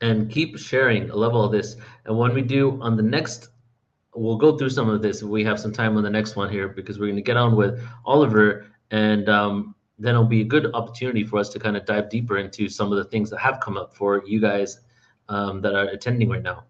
and keep sharing a level of this. And when we do on the next, we'll go through some of this. We have some time on the next one here because we're going to get on with Oliver, and then it'll be a good opportunity for us to kind of dive deeper into some of the things that have come up for you guys that are attending right now.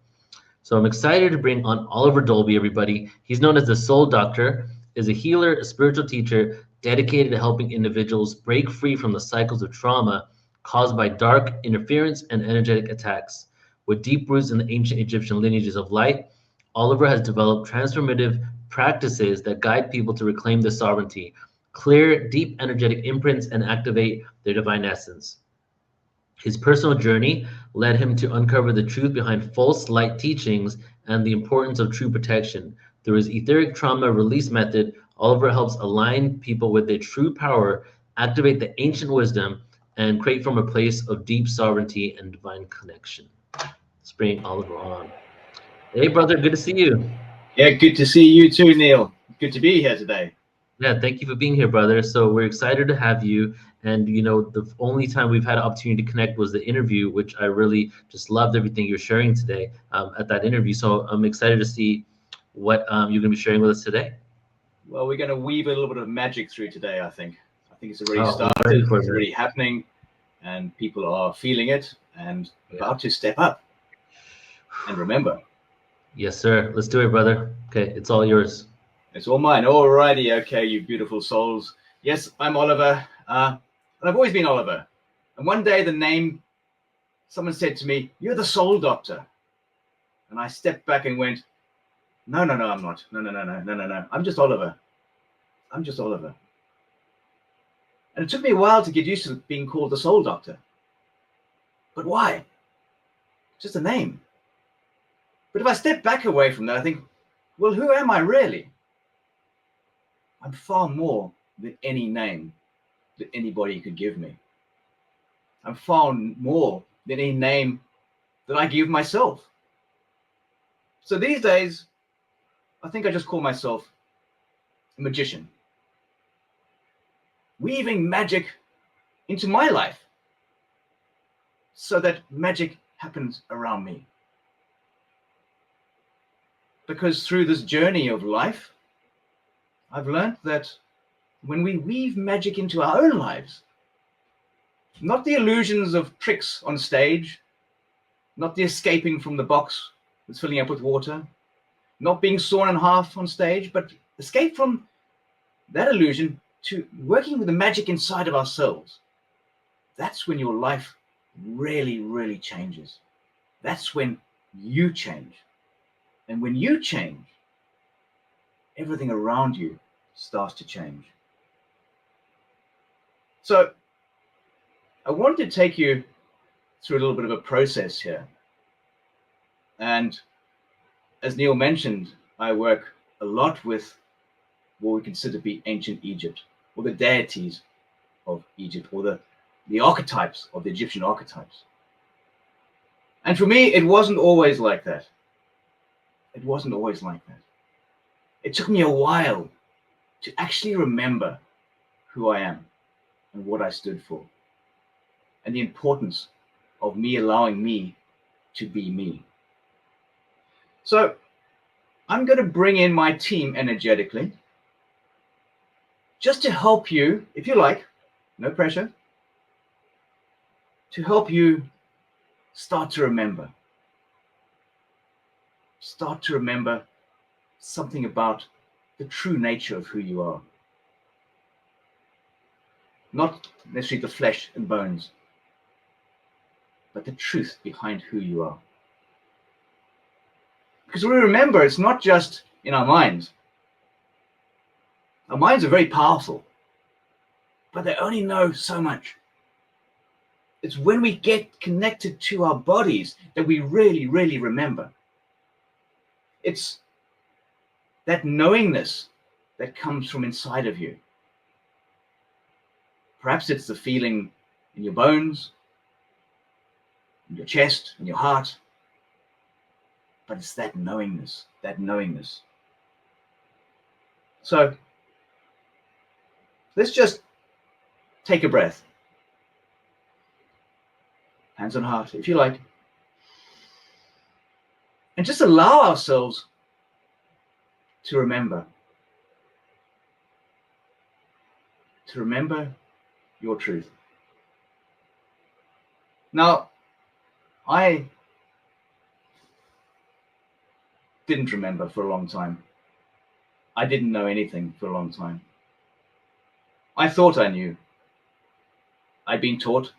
So I'm excited to bring on Oliver Dolby, everybody. He's known as the Soul Doctor, is a healer, a spiritual teacher dedicated to helping individuals break free from the cycles of trauma caused by dark interference and energetic attacks. With deep roots in the ancient Egyptian lineages of light, Oliver has developed transformative practices that guide people to reclaim their sovereignty, clear deep energetic imprints, and activate their divine essence. His personal journey led him to uncover the truth behind false light teachings and the importance of true protection. Through his etheric trauma release method, Oliver helps align people with their true power, activate the ancient wisdom, and create from a place of deep sovereignty and divine connection. Let's bring Oliver on. Hey, brother, good to see you. Yeah, good to see you too, Neil. Good to be here today. Yeah, thank you for being here, brother. So we're excited to have you. And the only time we've had an opportunity to connect was the interview, which I really just loved everything you're sharing today at that interview. So I'm excited to see what you're going to be sharing with us today. Well, we're going to weave a little bit of magic through today, I think. I think it's already Oh, I'm ready started, for it's that. already happening, and people are feeling it and Yeah. about to step up. And remember, Yes, sir. Let's do it, brother. Okay, it's all yours. it's all mine. Alrighty, okay, you beautiful souls. Yes, I'm Oliver, and I've always been Oliver. And one day someone said to me, "You're the soul doctor." And I stepped back and went, "No, no, no, I'm not. No, no, no, no, no, no, no. I'm just Oliver. I'm just Oliver." And it took me a while to get used to being called the Soul Doctor. But why? It's just a name. But if I step back away from that, I think, well, who am I really? I'm far more than any name that anybody could give me. I'm far more than any name that I give myself. So these days, I think I just call myself a magician, weaving magic into my life so that magic happens around me. Because through this journey of life, I've learned that when we weave magic into our own lives, not the illusions of tricks on stage, not the escaping from the box that's filling up with water, not being sawn in half on stage, but escape from that illusion to working with the magic inside of ourselves. That's when your life really, really changes. That's when you change. And when you change, everything around you starts to change. So I wanted to take you through a little bit of a process here. And as Neil mentioned, I work a lot with what we consider to be ancient Egypt, or the deities of Egypt, or the archetypes of the Egyptian archetypes. And for me, it wasn't always like that. It wasn't always like that. It took me a while to actually remember who I am and what I stood for, and the importance of me allowing me to be me. So I'm going to bring in my team energetically just to help you, if you like, no pressure, to help you start to remember. Start to remember something about the true nature of who you are. Not necessarily the flesh and bones, but the truth behind who you are. Because we remember, it's not just in our minds. Our minds are very powerful, but they only know so much. It's when we get connected to our bodies that we really, really remember. It's that knowingness that comes from inside of you. Perhaps it's the feeling in your bones, in your chest, in your heart, but it's that knowingness, that knowingness. So let's just take a breath. Hands on heart, if you like. just allow ourselves to remember your truth. Now, I didn't remember for a long time. I didn't know anything for a long time. I thought I knew. I'd been taught.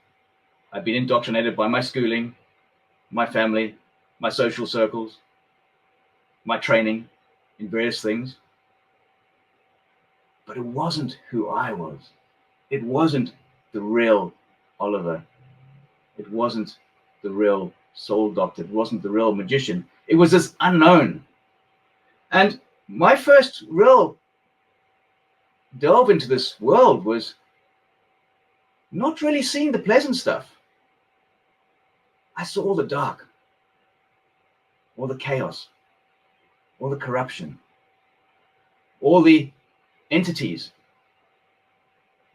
I'd been indoctrinated by my schooling, my family, my social circles, my training in various things. But it wasn't who I was. It wasn't the real Oliver. It wasn't the real soul doctor. It wasn't the real magician. It was this unknown. And my first real delve into this world was not really seeing the pleasant stuff. I saw all the dark, all the chaos, all the corruption, all the entities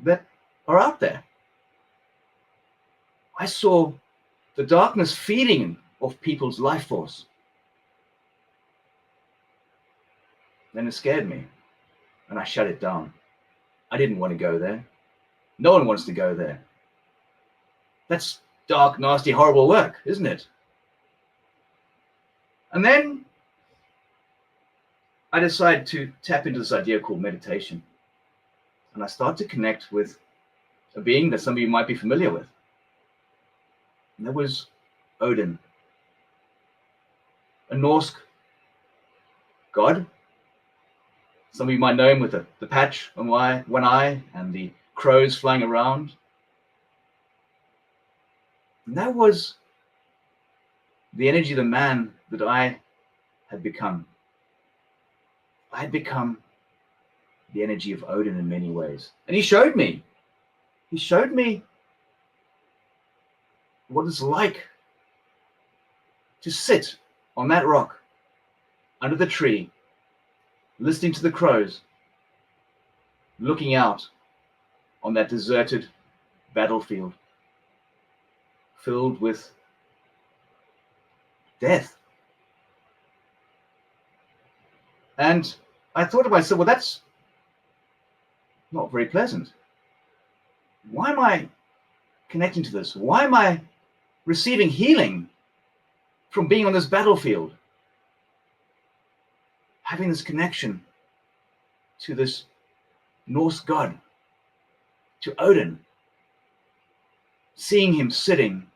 that are out there. I saw the darkness feeding off people's life force. Then it scared me, and I shut it down. I didn't want to go there. No one wants to go there. That's dark, nasty, horrible work, isn't it? And then I decided to tap into this idea called meditation. And I started to connect with a being that some of you might be familiar with. And that was Odin, a Norse god. Some of you might know him with the patch on one eye and the crows flying around. And that was the energy of the man that I had become. I had become the energy of Odin in many ways. And he showed me what it's like to sit on that rock under the tree, listening to the crows, looking out on that deserted battlefield filled with death. And I thought to myself, well, that's not very pleasant. Why am I connecting to this? Why am I receiving healing from being on this battlefield? Having this connection to this Norse god, to Odin, seeing him sitting,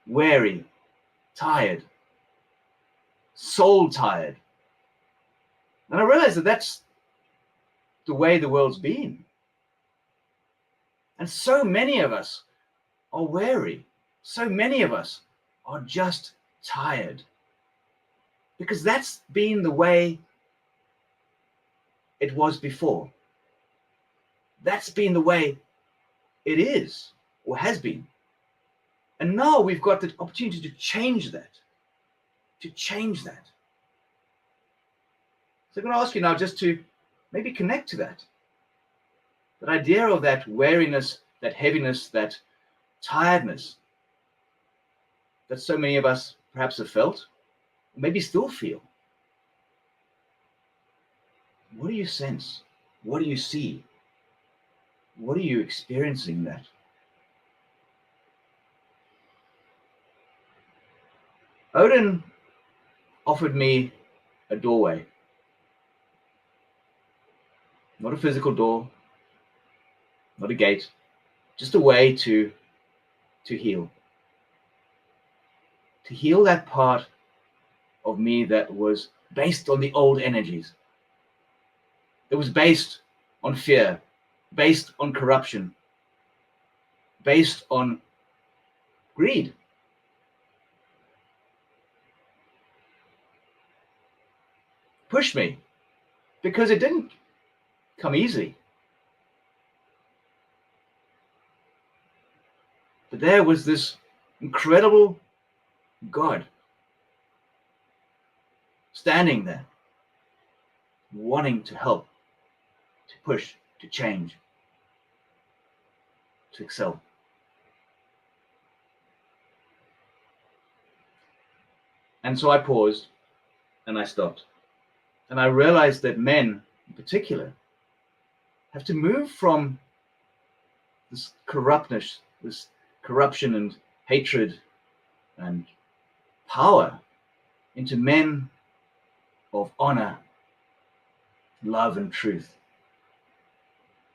weary, tired, soul tired. And I realized that that's the way the world's been. And so many of us are weary. So many of us are just tired. Because that's been the way it was before. That's been the way it is, or has been. And now we've got the opportunity to change that. To change that. So I'm going to ask you now just to maybe connect to that. That idea of that weariness, that heaviness, that tiredness that so many of us perhaps have felt, maybe still feel. What do you sense? What do you see? What are you experiencing in that? Odin offered me a doorway. Not a physical door, not a gate, just a way to heal. To heal that part of me that was based on the old energies. It was based on fear, based on corruption, based on greed. Pushed me because it didn't come easy. But there was this incredible God standing there, wanting to help, to push, to change, to excel. And so I paused And I stopped. And I realized that men, in particular, have to move from this corruptness, this corruption and hatred and power into men of honor, love, and truth.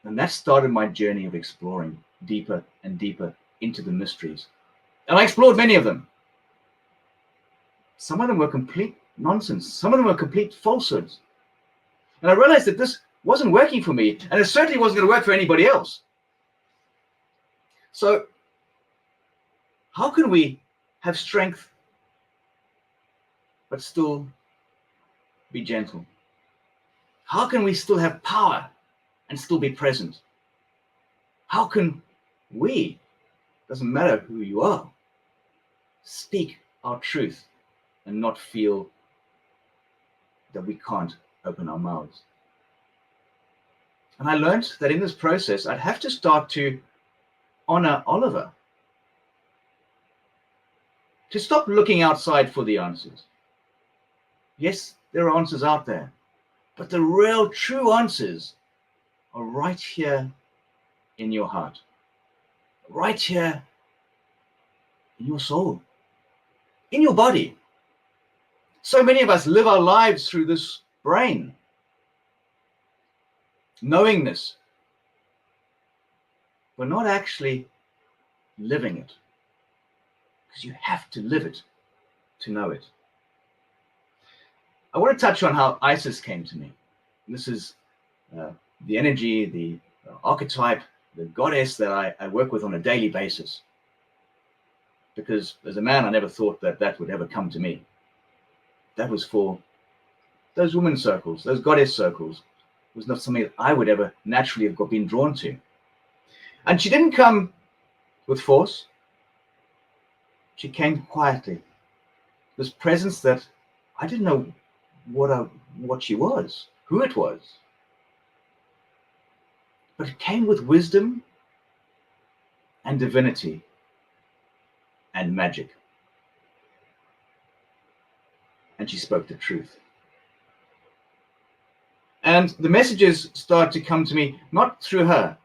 And that started my journey of exploring deeper and deeper into the mysteries. And I explored many of them. Some of them were complete nonsense. Some of them were complete falsehoods. And I realized that this wasn't working for me, and it certainly wasn't going to work for anybody else. So how can we have strength but still be gentle? How can we still have power and still be present? How can we, doesn't matter who you are, speak our truth and not feel that we can't open our mouths? And I learned that in this process, I'd have to start to honor Oliver, to stop looking outside for the answers. Yes, there are answers out there, but the real true answers are right here in your heart, right here in your soul, in your body. So many of us live our lives through this brain, knowingness. We're not actually living it, because you have to live it to know it. I want to touch on how Isis came to me. This is the energy, the archetype, the goddess that I work with on a daily basis. Because as a man, I never thought that that would ever come to me. That was for those women's circles, those goddess circles. It was not something that I would ever naturally have been drawn to. And she didn't come with force. She came quietly. This presence that I didn't know what she was, who it was. But it came with wisdom and divinity and magic. And she spoke the truth. And the messages started to come to me, not through her,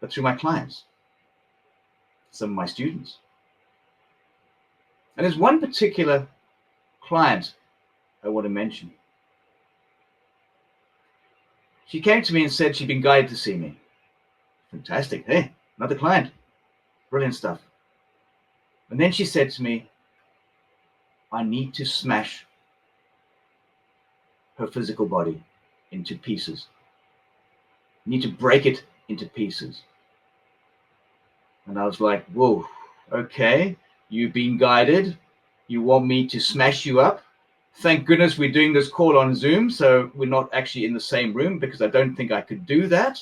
but through my clients, some of my students. And there's one particular client I want to mention. She came to me and said she'd been guided to see me. Fantastic. Hey, another client. Brilliant stuff. And then she said to me, I need to smash her physical body into pieces. I need to break it into pieces. And I was like, whoa, okay, you've been guided. You want me to smash you up? Thank goodness we're doing this call on Zoom, so we're not actually in the same room, because I don't think I could do that.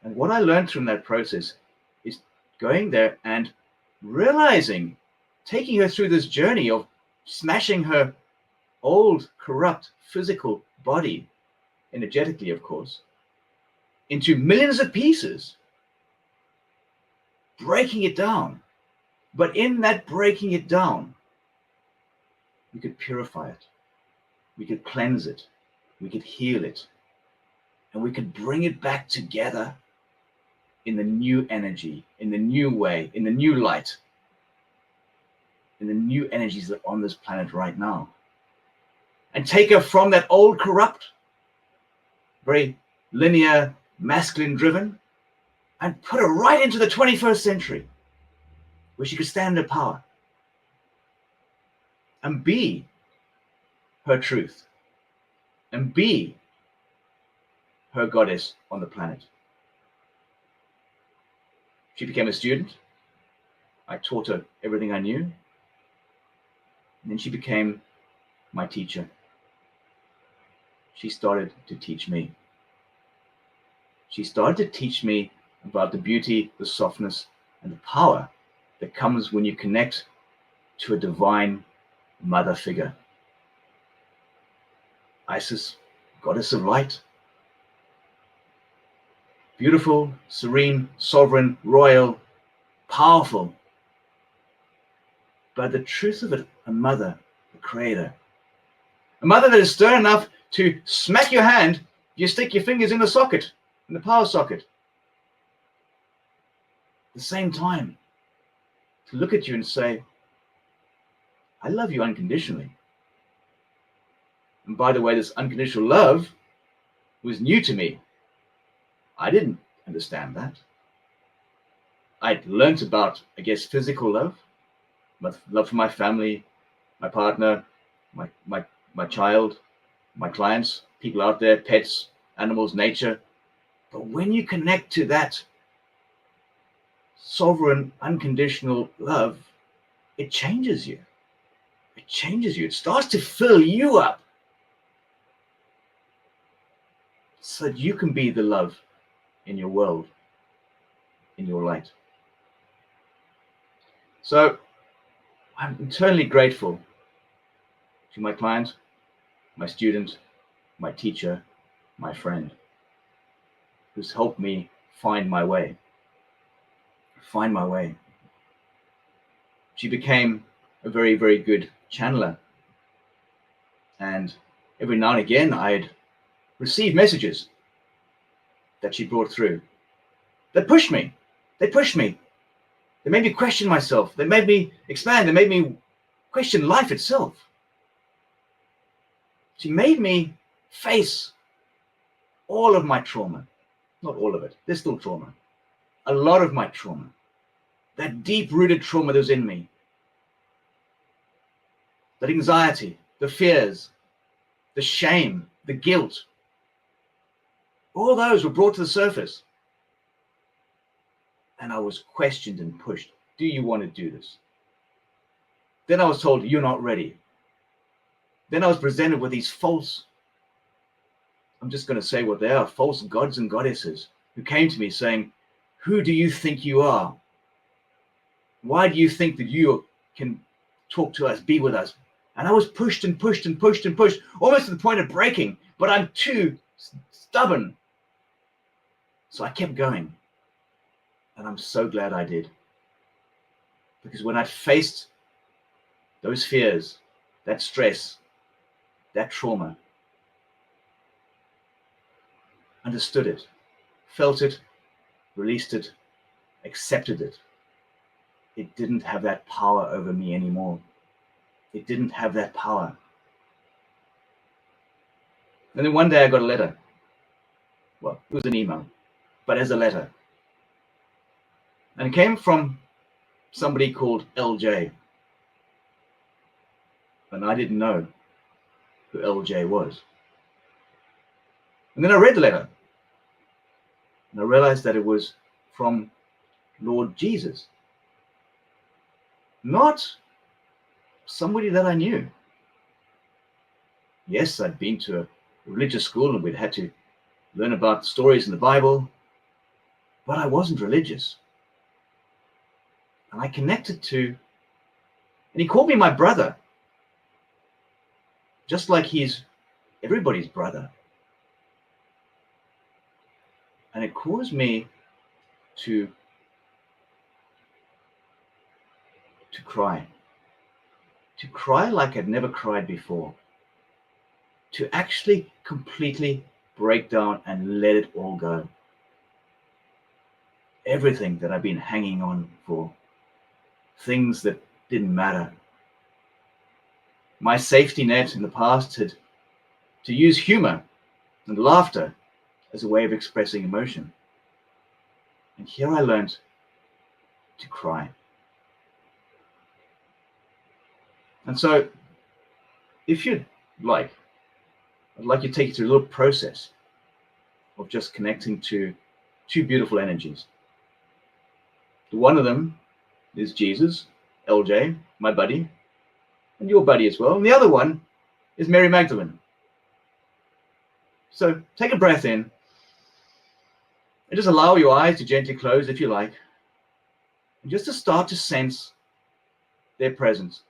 And what I learned from that process is going there and realizing, taking her through this journey of smashing her old, corrupt, physical body, energetically, of course, into millions of pieces, breaking it down. But in that breaking it down, we could purify it, we could cleanse it, we could heal it, and we could bring it back together in the new energy, in the new way, in the new light, in the new energies that are on this planet right now. And take her from that old, corrupt, very linear, masculine driven, and put her right into the 21st century, where she could stand in power and be her truth and be her goddess on the planet. She became a student. I taught her everything I knew. And then she became my teacher. She started to teach me. She started to teach me about the beauty, the softness, and the power that comes when you connect to a divine mother figure. Isis, goddess of light. Beautiful, serene, sovereign, royal, powerful, but the truth of it, a mother, a creator. A mother that is stern enough to smack your hand if you stick your fingers in the socket, in the power socket. At the same time, to look at you and say, I love you unconditionally. And by the way, this unconditional love was new to me. I didn't understand that. I'd learned about, I guess, physical love, love for my family, my partner, my child, my clients, people out there, pets, animals, nature. But when you connect to that sovereign, unconditional love, it changes you. It changes you. It starts to fill you up so that you can be the love in your world, in your light. So I'm eternally grateful to my client, my student, my teacher, my friend, who's helped me find my way. Find my way. She became a very, very good channeler. And every now and again, I'd receive messages that she brought through that pushed me. They pushed me. They made me question myself. They made me expand. They made me question life itself. She made me face all of my trauma. Not all of it. There's still trauma. A lot of my trauma. That deep-rooted trauma that was in me. That anxiety, the fears, the shame, the guilt. All those were brought to the surface. And I was questioned and pushed. Do you want to do this? Then I was told, you're not ready. Then I was presented with these false, I'm just going to say what they are, false gods and goddesses who came to me saying, who do you think you are? Why do you think that you can talk to us, be with us? And I was pushed and pushed and pushed and pushed, almost to the point of breaking, but I'm too stubborn. So I kept going. And I'm so glad I did. Because when I faced those fears, that stress, that trauma, understood it, felt it, released it, accepted it, it didn't have that power over me anymore. It didn't have that power. And then one day I got a letter. Well, it was an email, but as a letter. And it came from somebody called LJ. And I didn't know who LJ was. And then I read the letter. And I realized that it was from Lord Jesus. Not somebody that I knew. Yes, I'd been to a religious school and we'd had to learn about stories in the Bible, but I wasn't religious. And I connected to, and he called me my brother, just like he's everybody's brother. And it caused me to cry like I'd never cried before, to actually completely break down and let it all go. Everything that I've been hanging on for, things that didn't matter. My safety net in the past had to use humor and laughter as a way of expressing emotion. And here I learned to cry. And so, if you'd like, I'd like you to take you through a little process of just connecting to two beautiful energies. One of them is Jesus, LJ, my buddy, and your buddy as well. And the other one is Mary Magdalene. So take a breath in and just allow your eyes to gently close if you like, and just to start to sense their presence.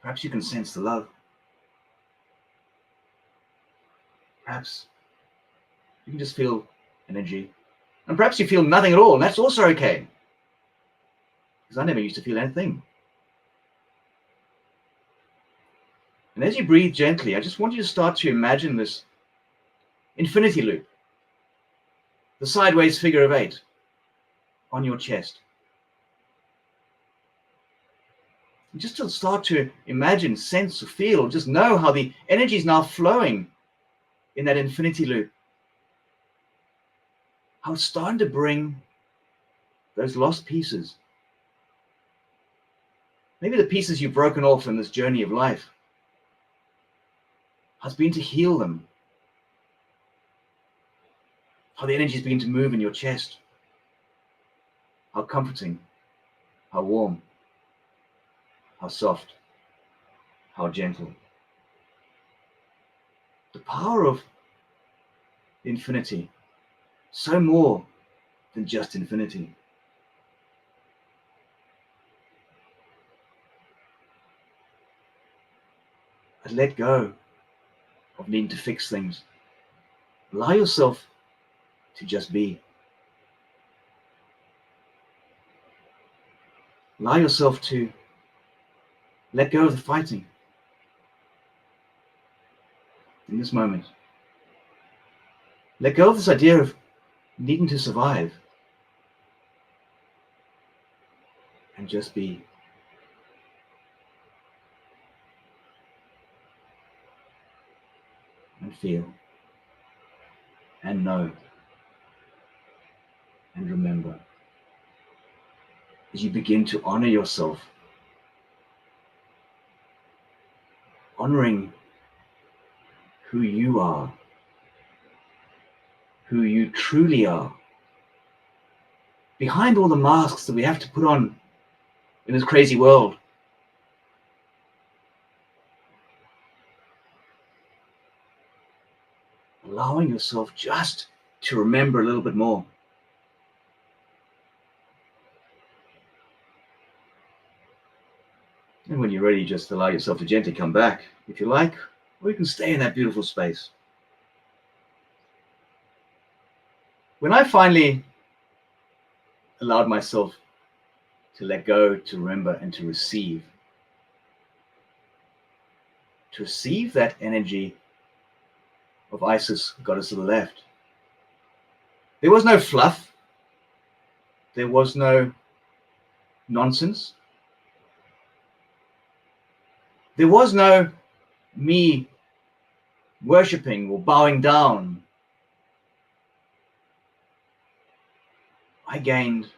Perhaps you can sense the love. Perhaps you can just feel energy, And perhaps you feel nothing at all, and that's also okay. Because I never used to feel anything. And as you breathe gently, I just want you to start to imagine this infinity loop, the sideways figure of 8 on your chest. And just to start to imagine, sense, or feel, or just know how the energy is now flowing in that infinity loop. How it's starting to bring those lost pieces. Maybe the pieces you've broken off in this journey of life. How it's been to heal them. How the energy has been to move in your chest. How comforting. How warm. How soft. How gentle. The power of infinity. So more than just infinity. And let go of needing to fix things. Allow yourself to just be. Allow yourself to let go of the fighting in this moment. Let go of this idea of needing to survive and just be. And feel and know and remember as you begin to honor yourself, honoring who you are, who you truly are, behind all the masks that we have to put on in this crazy world. Allowing yourself just to remember a little bit more. And when you're ready, just allow yourself to gently come back, if you like, or you can stay in that beautiful space. When I finally allowed myself to let go, to remember, and to receive that energy of Isis, goddess of the left, there was no fluff. There was no nonsense. There was no me worshipping or bowing down. I gained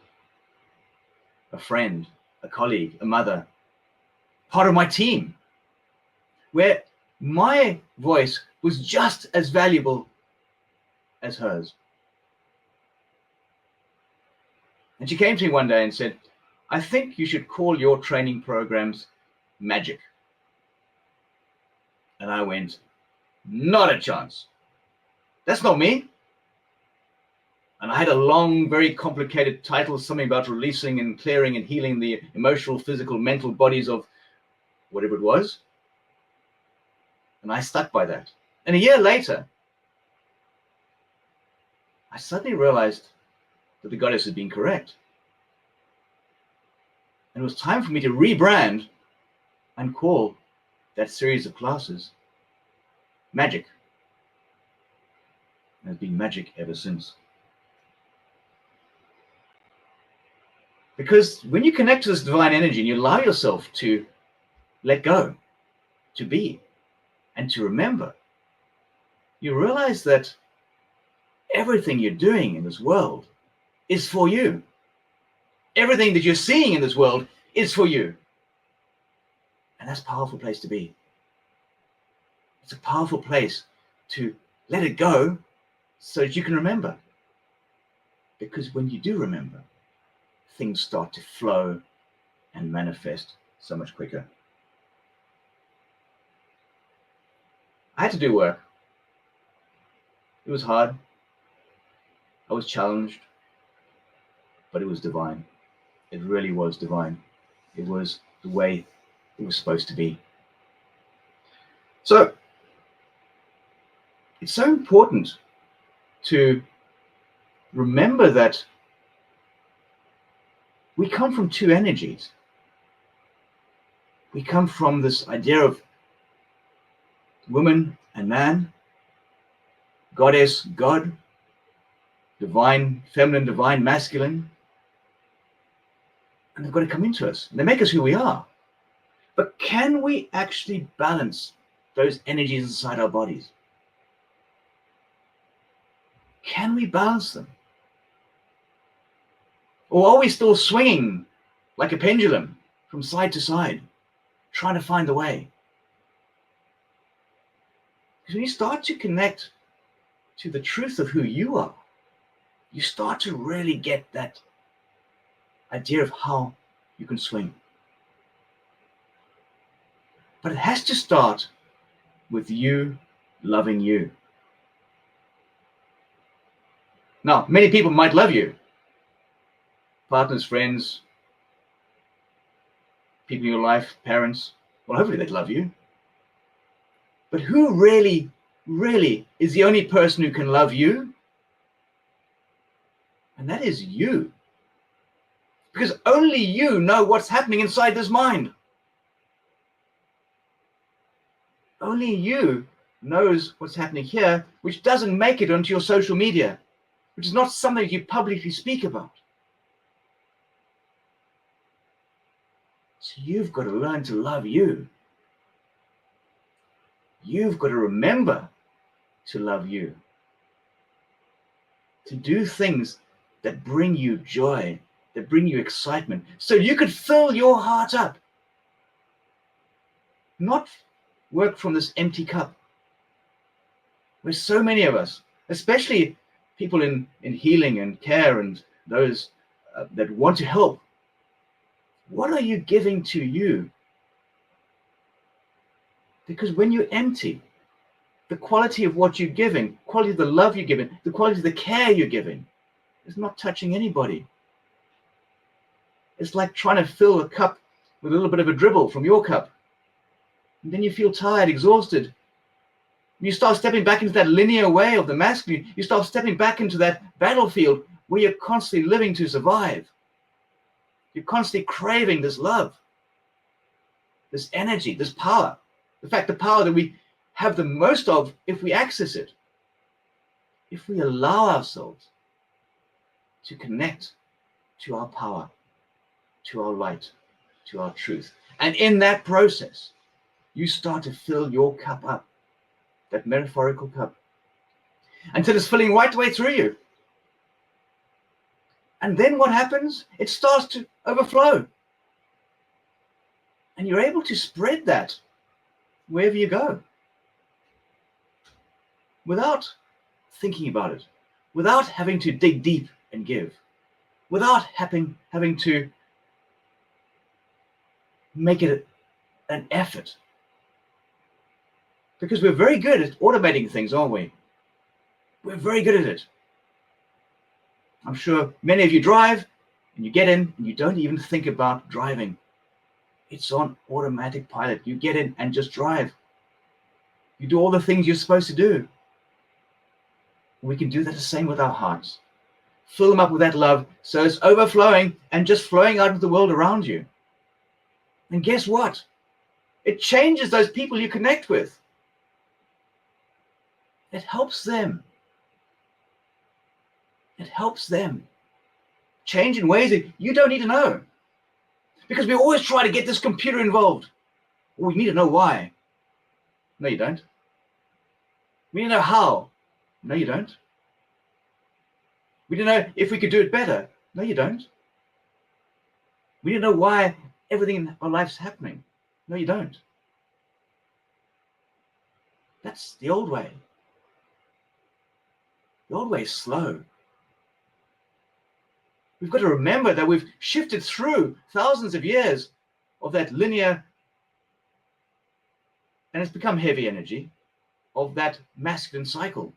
a friend, a colleague, a mother, part of my team, where my voice was just as valuable as hers. And she came to me one day and said, I think you should call your training programs magic. And I went, not a chance. That's not me. And I had a long, very complicated title, something about releasing and clearing and healing the emotional, physical, mental bodies of whatever it was. And I stuck by that. And a year later, I suddenly realized that the goddess had been correct. And it was time for me to rebrand and call that series of classes magic. And it's been magic ever since. Because when you connect to this divine energy and you allow yourself to let go, to be, and to remember, you realize that everything you're doing in this world is for you. Everything that you're seeing in this world is for you. And that's a powerful place to be. It's a powerful place to let it go so that you can remember. Because when you do remember, things start to flow and manifest so much quicker. I had to do work. It was hard. I was challenged, but it was divine. It really was divine. It was the way it was supposed to be. So it's so important to remember that we come from two energies. We come from this idea of woman and man, goddess, God, divine, feminine, divine, masculine. And they've got to come into us. They make us who we are. But can we actually balance those energies inside our bodies? Can we balance them? Or are we still swinging like a pendulum from side to side, trying to find the way? Because when you start to connect to the truth of who you are, you start to really get that idea of how you can swing. But it has to start with you loving you. Now, many people might love you. Partners, friends, people in your life, parents. Well, hopefully they'd love you. But who really, really is the only person who can love you? And that is you. Because only you know what's happening inside this mind. Only you knows what's happening here, which doesn't make it onto your social media, which is not something you publicly speak about. So you've got to learn to love you. You've got to remember to love you. To do things that bring you joy, that bring you excitement, so you could fill your heart up. Not work from this empty cup. Where so many of us, especially people in healing and care and those that want to help, what are you giving to you? Because when you're empty, the quality of what you're giving, quality of the love you're giving, the quality of the care you're giving is not touching anybody. It's like trying to fill a cup with a little bit of a dribble from your cup. And then you feel tired, exhausted. You start stepping back into that linear way of the masculine. You start stepping back into that battlefield where you're constantly living to survive. You're constantly craving this love, this energy, this power. In fact, the power that we have the most of if we access it, if we allow ourselves to connect to our power, to our light, to our truth. And in that process, you start to fill your cup up, that metaphorical cup, until it's filling right the way through you. And then what happens? It starts to overflow. And you're able to spread that wherever you go without thinking about it, without having to dig deep and give, without having to make it an effort. Because we're very good at automating things, aren't we? We're very good at it. I'm sure many of you drive and you get in and you don't even think about driving. It's on automatic pilot. You get in and just drive. You do all the things you're supposed to do. We can do that the same with our hearts. Fill them up with that love so it's overflowing and just flowing out of the world around you. And guess what? It changes those people you connect with. It helps them. It helps them change in ways that you don't need to know. Because we always try to get this computer involved. We need to know why. No, you don't. We need to know how. No, you don't. We need to know if we could do it better. No, you don't. We need to know why everything in our life's happening. No, you don't. That's the old way. The old way is slow. We've got to remember that we've shifted through thousands of years of that linear, and it's become heavy energy, of that masculine cycle.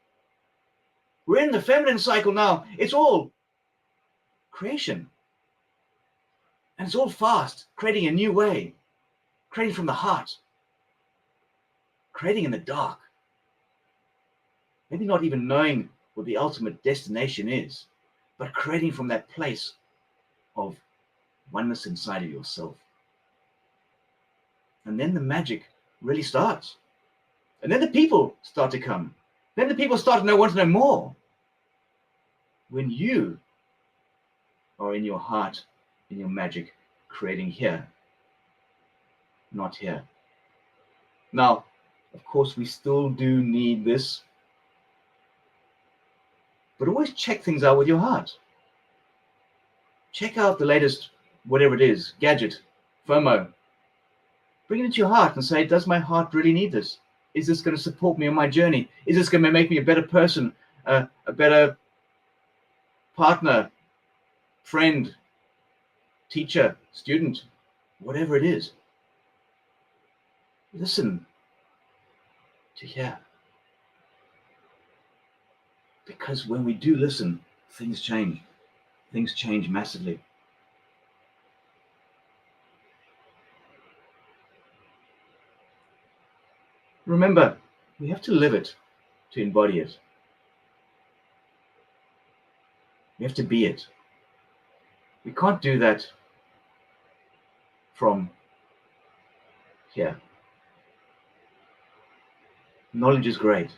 We're in the feminine cycle now. It's all creation. And it's all fast, creating a new way, creating from the heart, creating in the dark. Maybe not even knowing what the ultimate destination is. but creating from that place of oneness inside of yourself. And then the magic really starts. And then the people start to come. Then the people start to want to know more. When you are in your heart, in your magic, creating here, not here. Now, of course, we still do need this, but always check things out with your heart. Check out the latest, whatever it is, gadget, FOMO. Bring it into your heart and say, does my heart really need this? Is this going to support me on my journey? Is this going to make me a better person, a better partner, friend, teacher, student, whatever it is? Listen to hear. Because when we do listen, things change. Things change massively. Remember, we have to live it to embody it. We have to be it. We can't do that from here. Knowledge is great.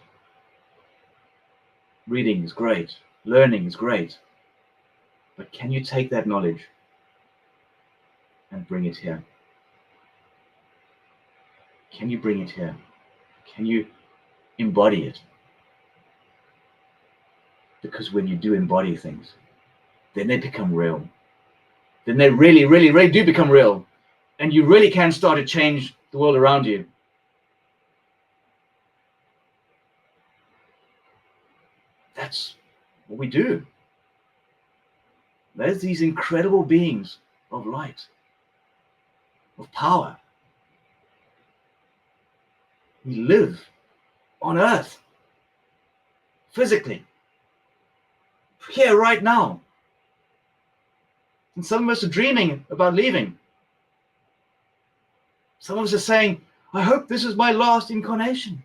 Reading is great. Learning is great. But can you take that knowledge and bring it here? Can you bring it here? Can you embody it? Because when you do embody things, then they become real. Then they really, really, really do become real. And you really can start to change the world around you. That's what we do. There's these incredible beings of light, of power. We live on Earth, physically, here right now. And some of us are dreaming about leaving. Some of us are saying, I hope this is my last incarnation.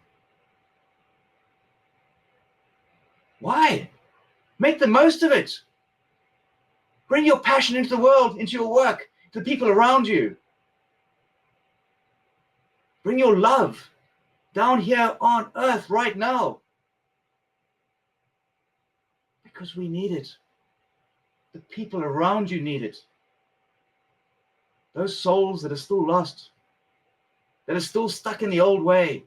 Why? Make the most of it. Bring your passion into the world, into your work, to the people around you. Bring your love down here on Earth right now. Because we need it. The people around you need it. Those souls that are still lost, that are still stuck in the old way,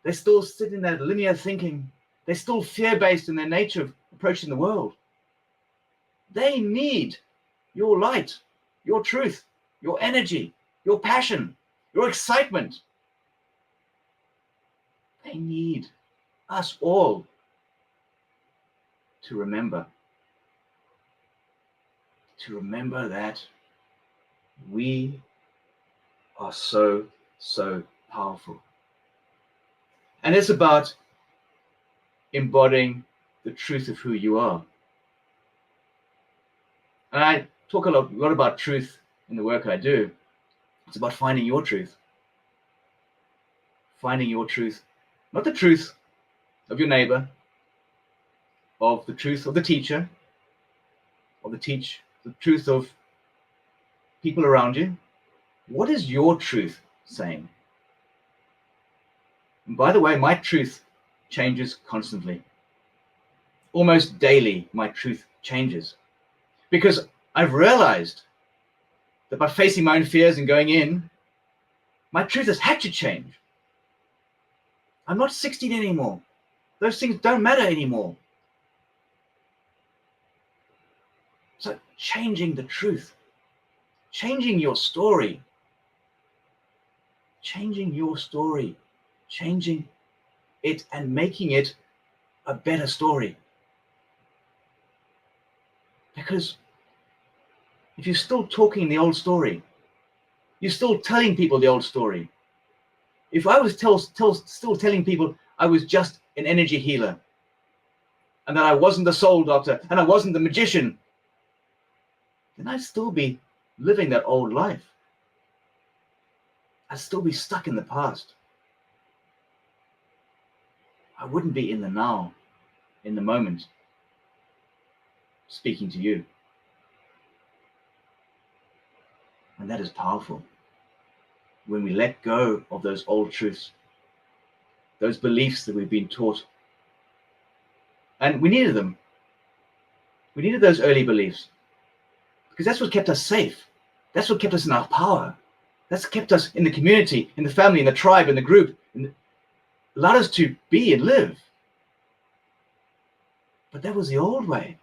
they still sit in that linear thinking, they're still fear-based in their nature of approaching the world. They need your light, your truth, your energy, your passion, your excitement. They need us all to remember that we are so, so powerful. And it's about embodying the truth of who you are. And I talk a lot about truth in the work I do. It's about finding your truth. Finding your truth. Not the truth of your neighbor, of the truth of the teacher, of the truth of people around you. What is your truth saying? And by the way, my truth changes constantly. Almost daily, my truth changes. Because I've realized that by facing my own fears and going in, my truth has had to change. I'm not 16 anymore. Those things don't matter anymore. So changing the truth, changing your story, changing it and making it a better story. Because if you're still talking the old story, you're still telling people the old story. If I was still telling people I was just an energy healer and that I wasn't the soul doctor and I wasn't the magician, then I'd still be living that old life. I'd still be stuck in the past. I wouldn't be in the now, in the moment. speaking to you. And that is powerful. When we let go of those old truths, those beliefs that we've been taught. And we needed them. We needed those early beliefs because that's what kept us safe. That's what kept us in our power. That's kept us in the community, in the family, in the tribe, in the group, and allowed us to be and live. But that was the old way.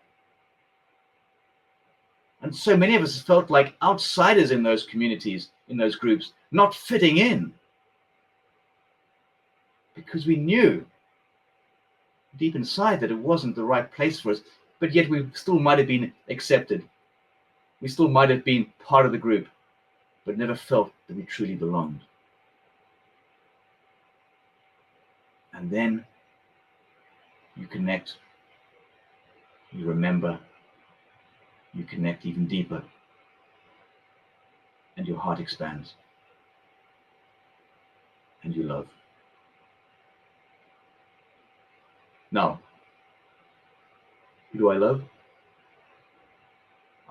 And so many of us felt like outsiders in those communities, in those groups, not fitting in. Because we knew deep inside that it wasn't the right place for us, but yet we still might have been accepted. We still might have been part of the group, but never felt that we truly belonged. And then you connect, you remember, you connect even deeper, and your heart expands, and you love. Now, who do I love?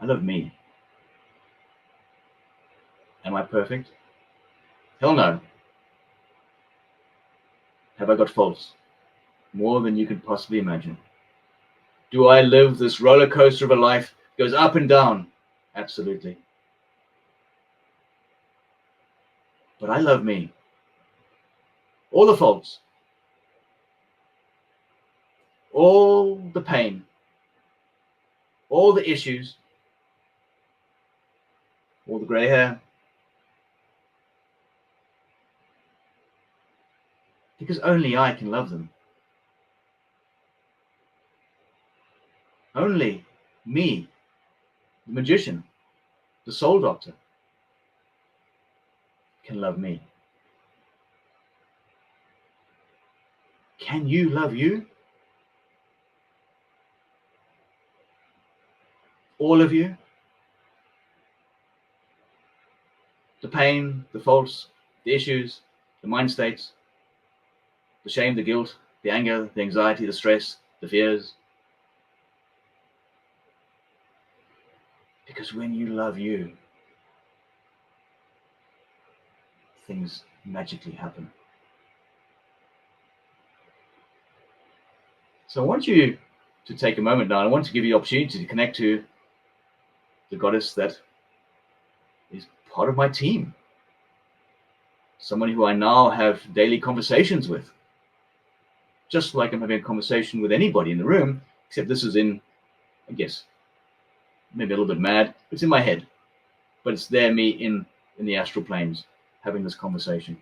I love me. Am I perfect? Hell no. Have I got faults? More than you can possibly imagine. Do I live this roller coaster of a life? Goes up and down? Absolutely. But I love me. All the faults, all the pain, all the issues, all the gray hair. Because only I can love them. Only me, the magician, the soul doctor, can love me. Can you love you? All of you? The pain, the faults, the issues, the mind states, the shame, the guilt, the anger, the anxiety, the stress, the fears. Because when you love you, things magically happen. So I want you to take a moment now. I want to give you the opportunity to connect to the goddess that is part of my team. Someone who I now have daily conversations with. Just like I'm having a conversation with anybody in the room, except this is in, I guess, maybe a little bit mad. It's in my head. But it's there, me in the astral planes, having this conversation.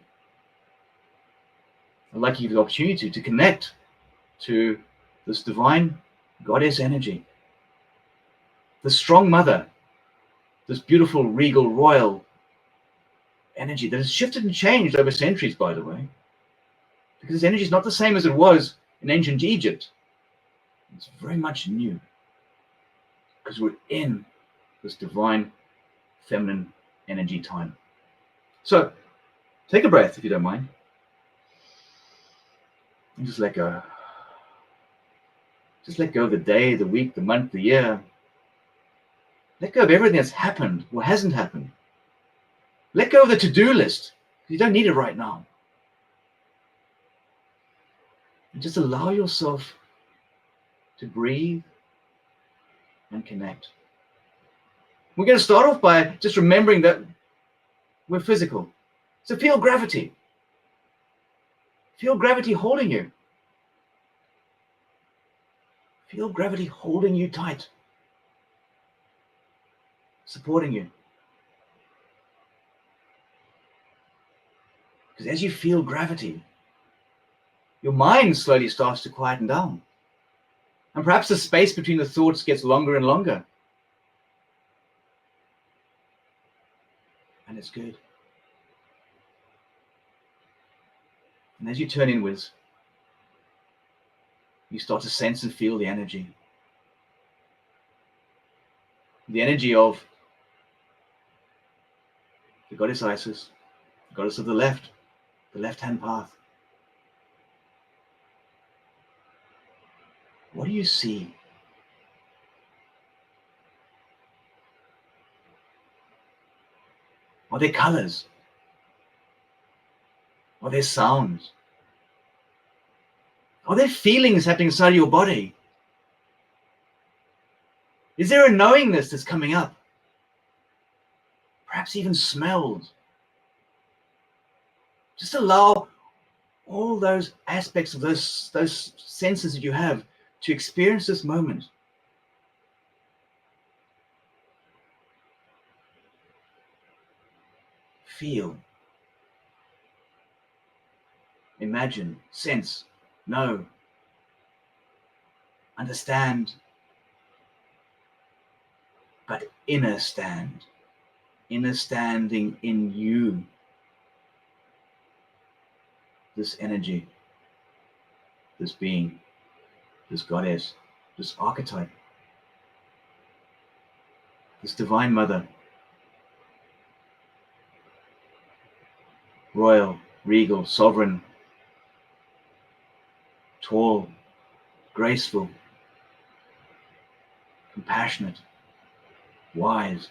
I'd like to give you the opportunity to connect to this divine goddess energy. The strong mother, this beautiful, regal, royal energy that has shifted and changed over centuries, by the way. Because this energy is not the same as it was in ancient Egypt. It's very much new. Because we're in this divine feminine energy time. So take a breath if you don't mind. And just let go. Just let go of the day, the week, the month, the year. Let go of everything that's happened or hasn't happened. Let go of the to-do list. You don't need it right now. And just allow yourself to breathe and connect. We're going to start off by just remembering that we're physical. So feel gravity. Feel gravity holding you. Feel gravity holding you tight. Supporting you. Because as you feel gravity, your mind slowly starts to quieten down. And perhaps the space between the thoughts gets longer and longer. And it's good. And as you turn inwards, you start to sense and feel the energy. The energy of the goddess Isis, the goddess of the left-hand path. What do you see? Are there colors? Are there sounds? Are there feelings happening inside of your body? Is there a knowingness that's coming up? Perhaps even smells. Just allow all those aspects of those senses that you have to experience this moment. Feel. Imagine. Sense. Know. Understand. But inner stand. Inner standing in you. This energy. This being. This goddess. This archetype. This divine mother. Royal, regal, sovereign, tall, graceful, compassionate, wise,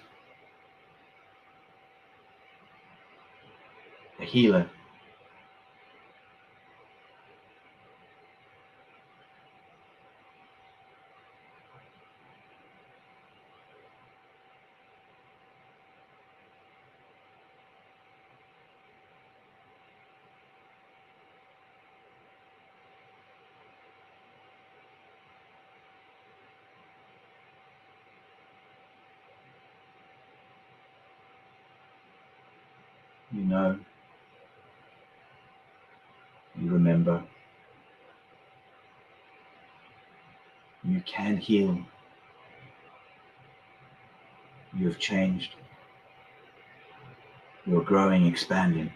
a healer. You know, you remember, you can heal, you have changed, you're growing, expanding,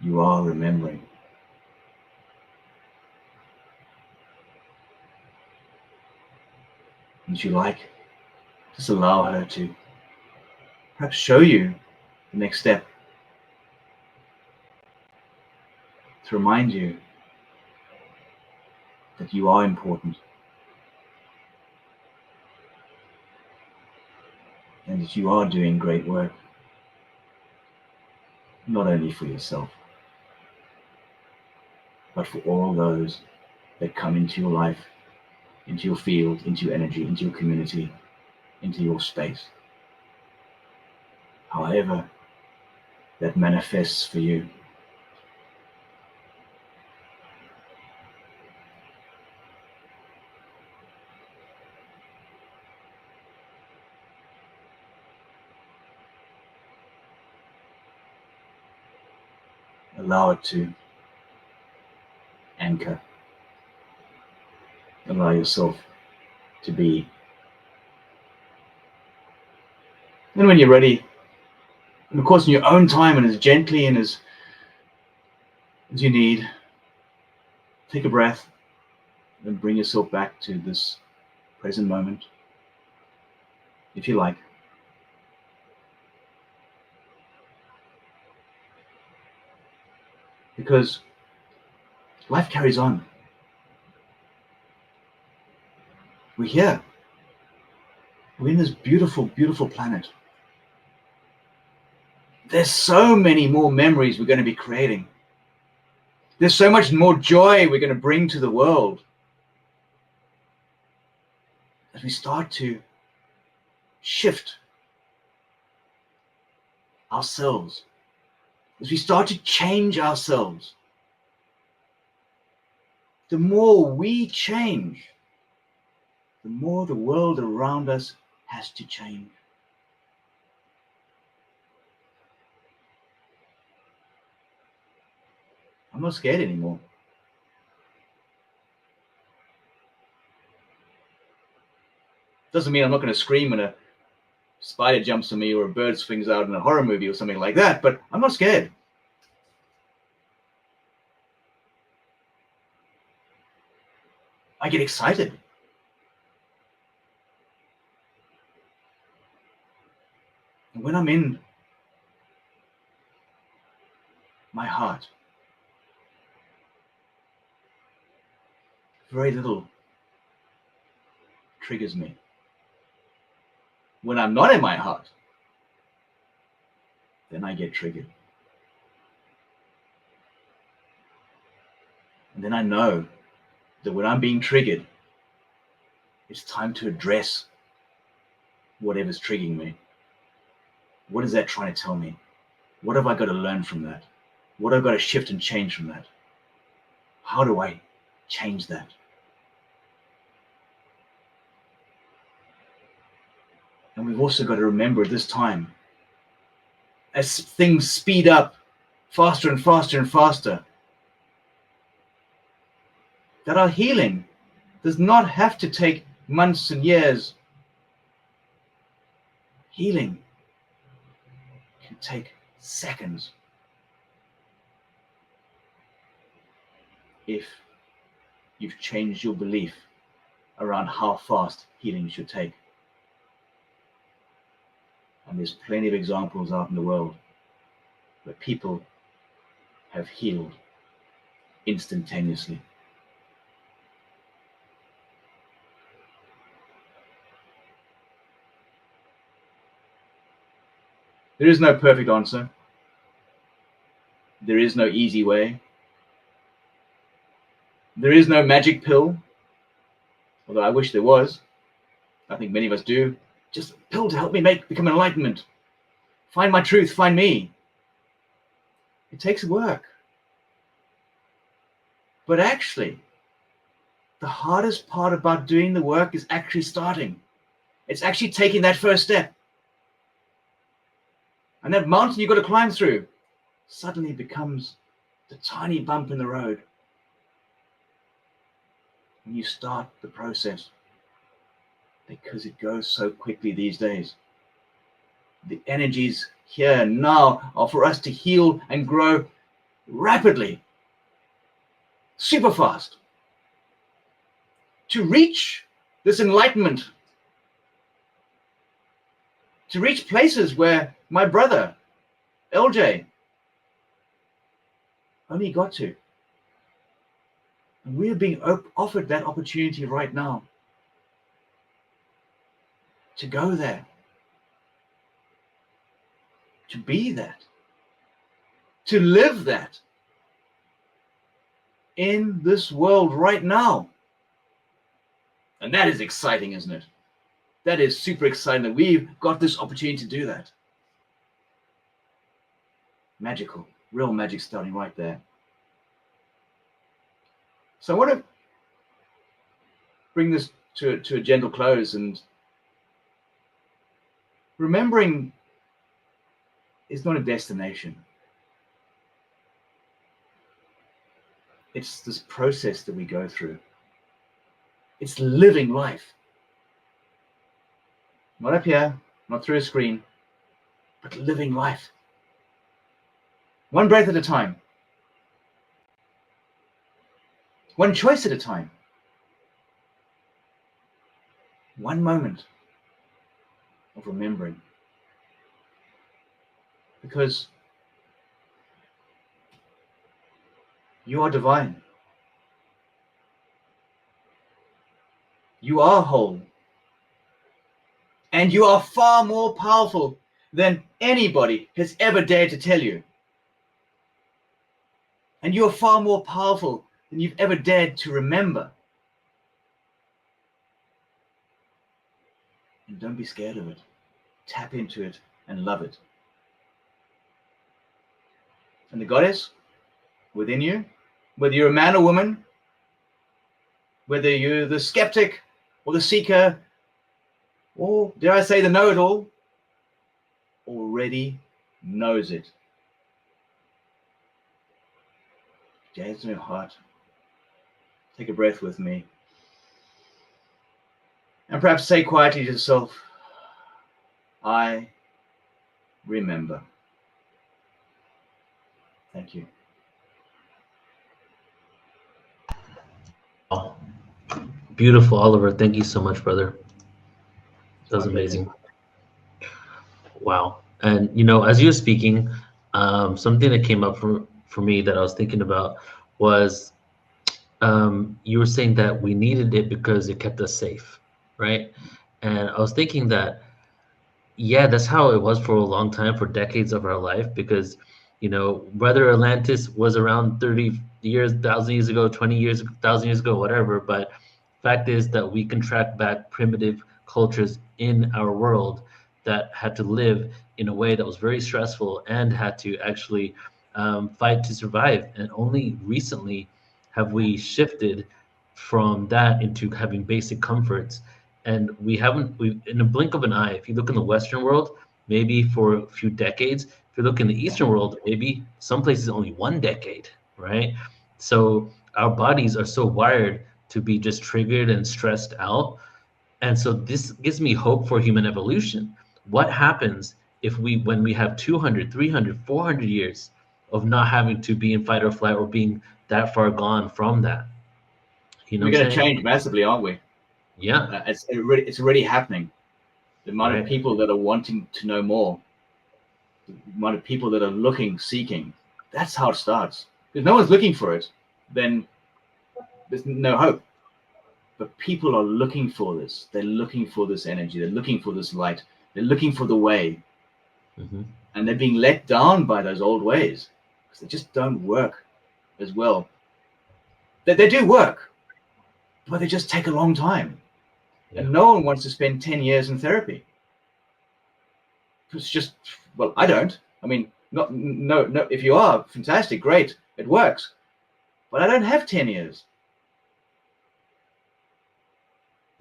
you are remembering. Would you like, just allow her to perhaps show you the next step, to remind you that you are important and that you are doing great work, not only for yourself, but for all those that come into your life, into your field, into your energy, into your community, into your space. However that manifests for you. Allow it to anchor. Allow yourself to be. And when you're ready, and of course in your own time and as gently and as you need, take a breath and bring yourself back to this present moment, if you like. Because life carries on. We're here. We're in this beautiful, beautiful planet. There's so many more memories we're going to be creating. There's so much more joy we're going to bring to the world as we start to shift ourselves, as we start to change ourselves. The more we change, the more the world around us has to change. I'm not scared anymore. Doesn't mean I'm not going to scream when a spider jumps on me or a bird swings out in a horror movie or something like that, but I'm not scared. I get excited. And when I'm in my heart, very little triggers me. When I'm not in my heart, then I get triggered. And then I know that when I'm being triggered, it's time to address whatever's triggering me. What is that trying to tell me? What have I got to learn from that? What have I got to shift and change from that? How do I change that? And we've also got to remember at this time, as things speed up faster and faster and faster, that our healing does not have to take months and years. Healing can take seconds if you've changed your belief around how fast healing should take. And there's plenty of examples out in the world where people have healed instantaneously. There is no perfect answer. There is no easy way. There is no magic pill, although I wish there was. I think many of us do. Just a pill to help me become enlightenment. Find my truth, find me. It takes work. But actually, the hardest part about doing the work is actually starting. It's actually taking that first step. And that mountain you've got to climb through suddenly becomes the tiny bump in the road when you start the process, because it goes so quickly these days. The energies here now are for us to heal and grow rapidly, super fast, to reach this enlightenment, to reach places where my brother, LJ, only got to. And we are being offered that opportunity right now to go there, to be that, to live that in this world right now. And that is exciting, isn't it? That is super exciting that we've got this opportunity to do that. Magical, real magic starting right there. So I want to bring this to a gentle close, and remembering is not a destination. It's this process that we go through. It's living life. Not up here, not through a screen, but living life. One breath at a time. One choice at a time. One moment of remembering. Because you are divine. You are whole. And you are far more powerful than anybody has ever dared to tell you. And you are far more powerful than you've ever dared to remember. And don't be scared of it. Tap into it and love it. And the goddess within you, whether you're a man or woman, whether you're the skeptic or the seeker, or dare I say the know-it-all, already knows it. Gaze in your heart. Take a breath with me. And perhaps say quietly to yourself, I remember. Thank you. Oh, beautiful, Oliver. Thank you so much, brother. That was amazing. Wow. And, you know, as you were speaking, something that came up for me that I was thinking about was you were saying that we needed it because it kept us safe, right? And I was thinking that Yeah, that's how it was for a long time, for decades of our life, because, whether Atlantis was around 30 years, 1,000 years ago, 20 years, 1,000 years ago, whatever, but fact is that we can track back primitive cultures in our world that had to live in a way that was very stressful and had to actually fight to survive. And only recently have we shifted from that into having basic comforts, and we in a blink of an eye, if you look in the Western world, maybe for a few decades. If you look in the Eastern world, maybe some places only 1 decade, right? So our bodies are so wired to be just triggered and stressed out, and so this gives me hope for human evolution. What happens if when we have 200, 300, 400 years of not having to be in fight or flight, or being that far gone from that? You know We're what I'm going to saying? change massively, aren't we? Yeah. It's already happening. The amount of Right. people that are wanting to know more, the amount of people that are looking, seeking, that's how it starts. If no one's looking for it, then there's no hope. But people are looking for this. They're looking for this energy. They're looking for this light. They're looking for the way. Hmm. And they're being let down by those old ways because they just don't work as well. They do work, but they just take a long time. Yeah. And no one wants to spend 10 years in therapy. It's just, well, I don't. I mean, not no no. If you are, fantastic, great, it works. But I don't have 10 years.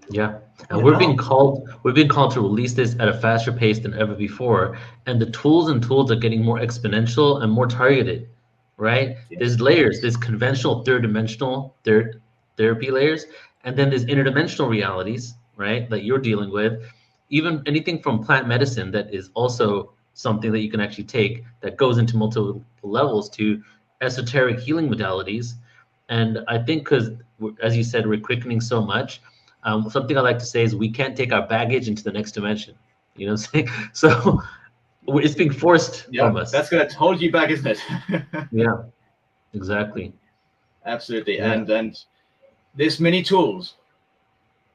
Yeah, and Not enough. we've been called to release this at a faster pace than ever before, and the tools are getting more exponential and more targeted, right? Yes. There's layers, there's conventional third dimensional third therapy layers, and then there's interdimensional realities, right, that you're dealing with. Even anything from plant medicine that is also something that you can actually take that goes into multiple levels, to esoteric healing modalities. And I think because, as you said, we're quickening so much. Something I like to say is we can't take our baggage into the next dimension. You know what I'm saying? So it's being forced Yeah, from us. that's going to hold you back, isn't it? Yeah, exactly. Absolutely. Yeah. And there's many tools,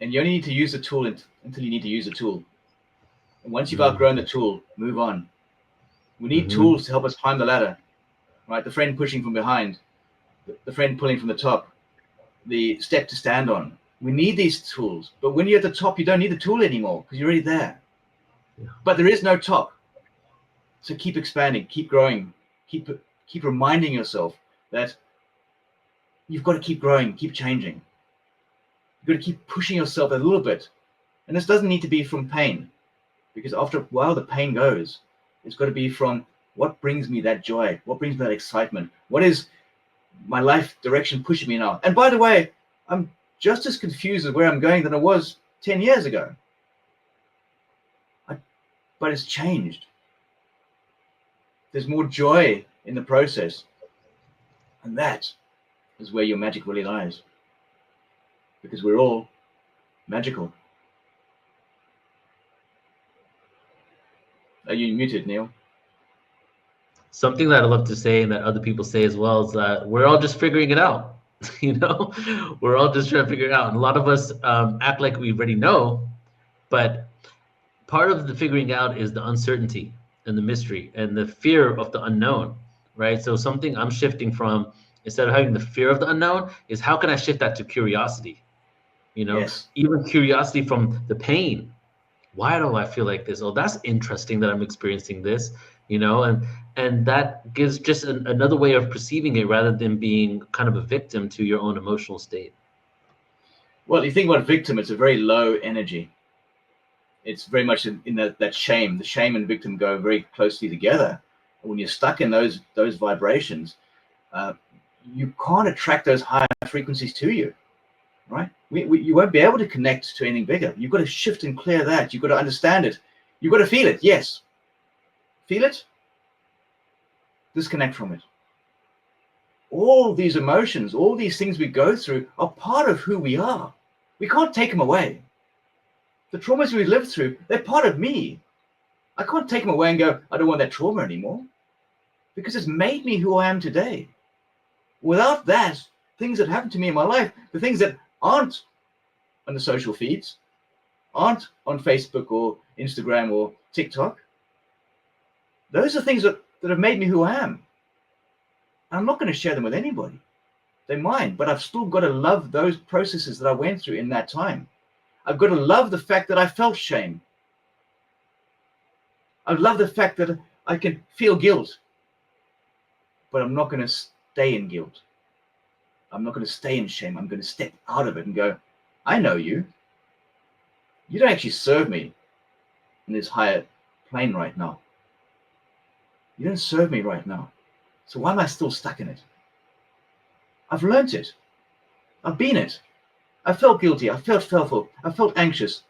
and you only need to use the tool until you need to use the tool. And once you've outgrown the tool, move on. We need Mm-hmm. tools to help us climb the ladder, right? The friend pushing from behind, the friend pulling from the top, the step to stand on. We need these tools. But when you're at the top, you don't need the tool anymore because you're already there. Yeah. But there is no top. So keep expanding, keep growing, keep keep reminding yourself that you've got to keep growing, keep changing. You've got to keep pushing yourself a little bit. And this doesn't need to be from pain, because after a while the pain goes. It's got to be from what brings me that joy, what brings me that excitement, what is my life direction pushing me now. And by the way, I'm just as confused as where I'm going than I was 10 years ago. But it's changed. There's more joy in the process. And that is where your magic really lies. Because we're all magical. Are you muted, Neil? Something that I love to say and that other people say as well is that we're all just figuring it out. You know, we're all just trying to figure it out. And a lot of us act like we already know, but part of the figuring out is the uncertainty and the mystery and the fear of the unknown, right? So something I'm shifting from, instead of having the fear of the unknown, is how can I shift that to curiosity? Yes. Even curiosity from the pain. Why do I feel like this? Oh, that's interesting that I'm experiencing this, and that gives just another way of perceiving it, rather than being kind of a victim to your own emotional state. Well, you think about victim, it's a very low energy. It's very much in that shame. The shame and victim go very closely together. And when you're stuck in those vibrations, uh, you can't attract those higher frequencies to you, right? You won't be able to connect to anything bigger. You've got to shift and clear that. You've got to understand it. You've got to feel it. Yes. Feel it. Disconnect from it. All these emotions, all these things we go through are part of who we are. We can't take them away. The traumas we lived through, they're part of me. I can't take them away and go, I don't want that trauma anymore, because it's made me who I am today. Without that, things that happened to me in my life, the things that aren't on the social feeds, aren't on Facebook or Instagram or TikTok. Those are things that have made me who I am. I'm not going to share them with anybody. They're mine, but I've still got to love those processes that I went through in that time. I've got to love the fact that I felt shame. I love the fact that I can feel guilt, but I'm not going to stay in guilt. I'm not going to stay in shame. I'm going to step out of it and go, I know you. You don't actually serve me in this higher plane right now. You don't serve me right now. So why am I still stuck in it? I've learned it. I've been it. I felt guilty. I felt fearful. I felt anxious.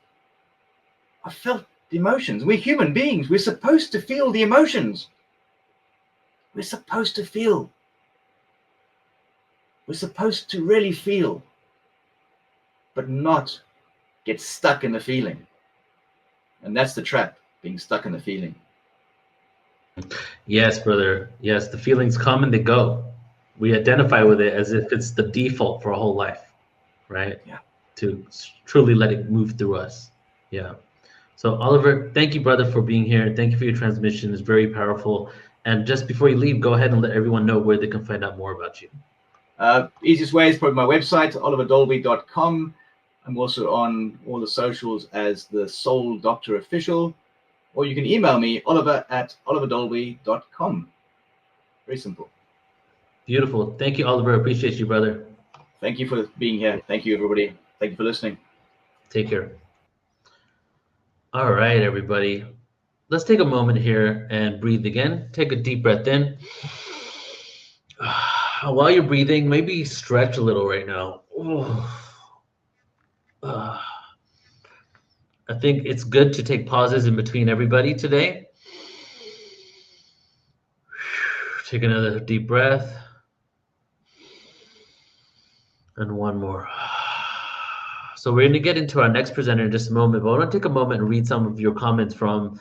I felt the emotions. We're human beings. We're supposed to feel the emotions. We're supposed to feel. We're supposed to really feel, but not get stuck in the feeling. And that's the trap, being stuck in the feeling. Yes, brother. Yes, the feelings come and they go. We identify with it as if it's the default for a whole life, right? Yeah. To truly let it move through us. Yeah. So, Oliver, thank you, brother, for being here. Thank you for your transmission. It's very powerful. And just before you leave, go ahead and let everyone know where they can find out more about you. Easiest way is probably my website, oliverdolby.com. I'm also on all the socials as the Soul Doctor Official, or you can email me, oliver@oliverdolby.com. Very simple. Beautiful. Thank you, Oliver. Appreciate you, brother. Thank you for being here. Thank you, everybody. Thank you for listening. Take care. All right, everybody. Let's take a moment here and breathe again. Take a deep breath in. While you're breathing, maybe stretch a little right now. I think it's good to take pauses in between everybody today. Take another deep breath. And one more. So we're going to get into our next presenter in just a moment, but I want to take a moment and read some of your comments from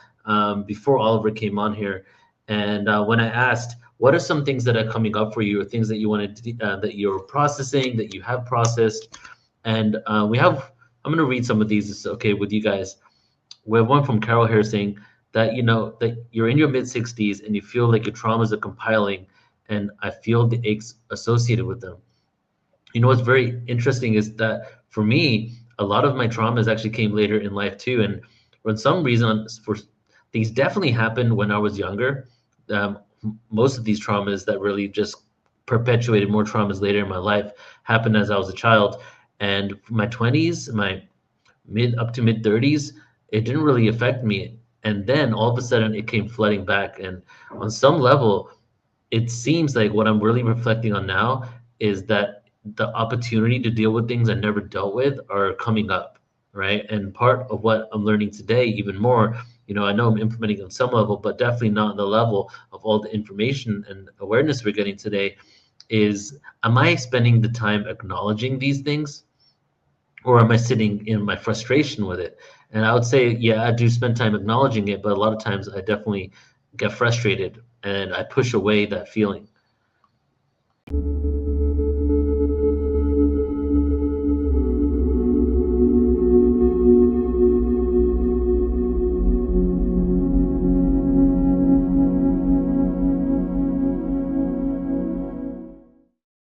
before Oliver came on here. And when I asked, what are some things that are coming up for you, or things that you wanted to, that you're processing, that you have processed? And I'm going to read some of these, it's okay with you guys. We have one from Carol here saying that, that you're in your mid 60s and you feel like your traumas are compiling, and I feel the aches associated with them. What's very interesting is that for me, a lot of my traumas actually came later in life too. And for some reason, these definitely happened when I was younger. Most of these traumas that really just perpetuated more traumas later in my life happened as I was a child. And my 20s, my mid up to mid 30s, it didn't really affect me. And then all of a sudden it came flooding back. And on some level, it seems like what I'm really reflecting on now is that the opportunity to deal with things I never dealt with are coming up, right? And part of what I'm learning today, even more, I know I'm implementing on some level, but definitely not on the level of all the information and awareness we're getting today, is, am I spending the time acknowledging these things, or am I sitting in my frustration with it? And I would say, yeah, I do spend time acknowledging it, but a lot of times I definitely get frustrated and I push away that feeling.